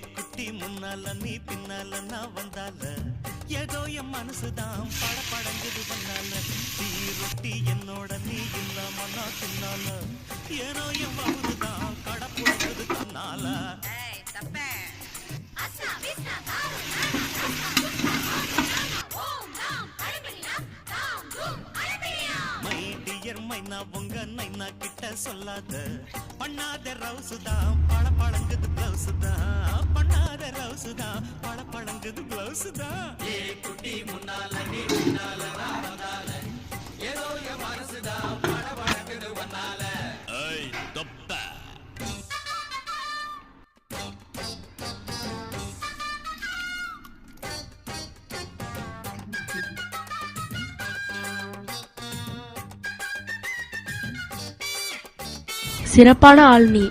குட்டி முன்னால நீ பின்னால நான் வந்தால ஏதோ என் மனசுதான் படபடங்குது வந்தால தீ ரொட்டி என்னோட நீ இல்லாம நான் தின்னால ஏனோ என் வவுதுதான் கடப்புடுது தன்னால மை டியர் மைனா உங்க நைனா கிட்ட சொல்லாத பண்ணாத ரவுசுதான் பழங்குது பிளவுஸ் தான் பண்ணாத ரவுசுதான் பழங்குது பிளவுஸ் தான் ஏ குட்டி முன்னால நீ பின்னால நான் வந்தால ஏதோ என் மனசுதான் பழங்குது வந்தால ஏய் தொப்ப சிறப்பான ஆள் நீ.